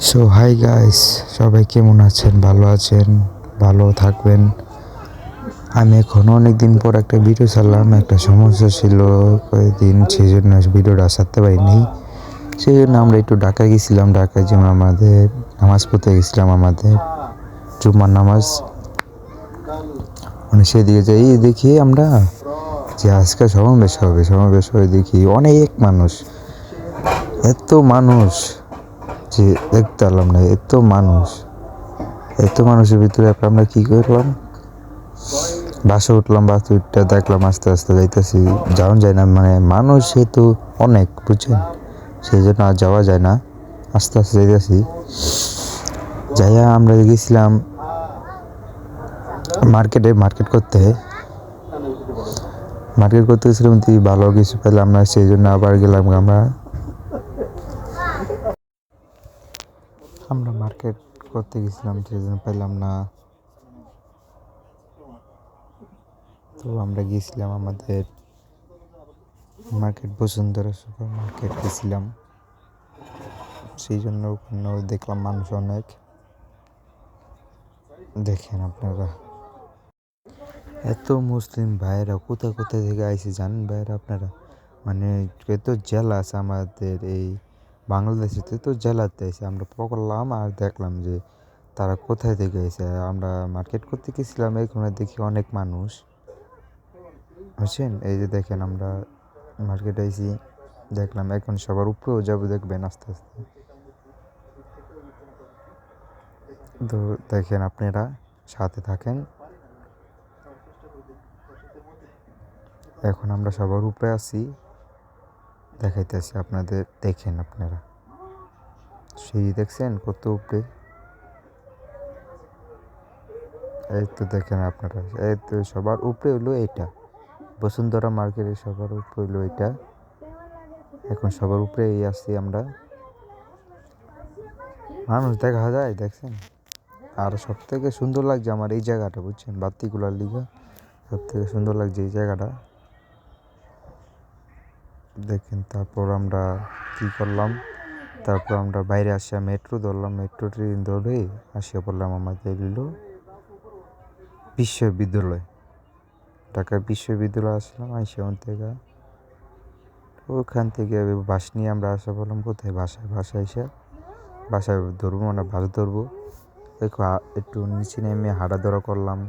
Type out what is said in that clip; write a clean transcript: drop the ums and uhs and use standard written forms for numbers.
So hi guys, সবাই কেমন আছেন? ভালো আছেন? ভালো থাকবেন। আমি এখন অনেক দিন পর একটা ভিডিও ছাড়লাম। একটা সমস্যা ছিল কয়েকদিন, সেই জন্য ভিডিওটা ছাড়তে পারিনি। সেই জন্য আমরা একটু ঢাকা গেছিলাম। ঢাকায় যেমন আমাদের নামাজ পড়তে গেছিলাম, আমাদের জুম্মার নামাজ। মানে সেদিকে যাই দেখি আমরা যে আজকে সমাবেশ হয়ে দেখি অনেক মানুষ, এত মানুষ যে দেখতে পারলাম না। এত মানুষের ভিতরে আমরা কি করলাম, বাসে উঠলাম। বাসে উঠতে দেখলাম আস্তে আস্তে যাইতেছি, যাওয়া যায় না। মানে মানুষ যেহেতু অনেক, বুঝছেন, সেই জন্য আর যাওয়া যায় না। আস্তে আস্তে যাইতেছি। যাইয়া আমরা গেছিলাম মার্কেট করতে গেছিলাম। ভালো কিছু পেলাম না, সেই জন্য আবার গেলাম। আমরা মার্কেট করতে গেছিলাম, সেই জন্য পেলাম না। তো আমরা গিয়েছিলাম আমাদের মার্কেট, বসুন্ধরা সুপার মার্কেট গেছিলাম। সেই জন্য ওখানেও দেখলাম মানুষ অনেক। দেখেন আপনারা, এত মুসলিম ভাইয়েরা কোথায় কোথায় থেকে আইসে জানেন ভাইয়েরা আপনারা? মানে এত জেলা আছে আমাদের এই বাংলাদেশে, তো জেলাতে আইসে। আমরা পকড়লাম আর দেখলাম যে তারা কোথায় থেকে আইসে। আমরা মার্কেট করতে গেছিলাম, এখানে দেখি অনেক মানুষ, বুঝছেন। এই যে দেখেন, আমরা মার্কেটে আইসি, দেখলাম। এখন সবার উপরেও যাবো, দেখবেন আস্তে আস্তে। তো দেখেন আপনারা, সাথে থাকেন। এখন আমরা সবার উপরে আছি, দেখাইতেছি আপনাদের। দেখেন আপনারা, সেই দেখছেন কত উপরে? এই তো দেখেন আপনারা, এই তো সবার উপরে হলো এইটা, বসুন্ধরা মার্কেটের সবার উপরে হলো এইটা। এখন সবার উপরে আছি আমরা, মানুষ দেখা যায়, দেখছেন। আর সব থেকে সুন্দর লাগছে আমার এই জায়গাটা, বুঝছেন, বাতিগুলার লিগা সব থেকে সুন্দর লাগছে এই জায়গাটা। দেখেন, তারপর আমরা কি করলাম, তারপর আমরা বাইরে আসিয়া মেট্রো ধরলাম। মেট্রো ট্রেন ধরে আসিয়া পড়লাম আমাদের বিশ্ববিদ্যালয়, ঢাকা বিশ্ববিদ্যালয় আসলাম। ওখান থেকে বাস নিয়ে আমরা আসা পড়লাম কোথায়, বাসায় ধরবো, মানে বাস ধরবো। একটু নিচে নেমে হাঁটা ধরা করলাম।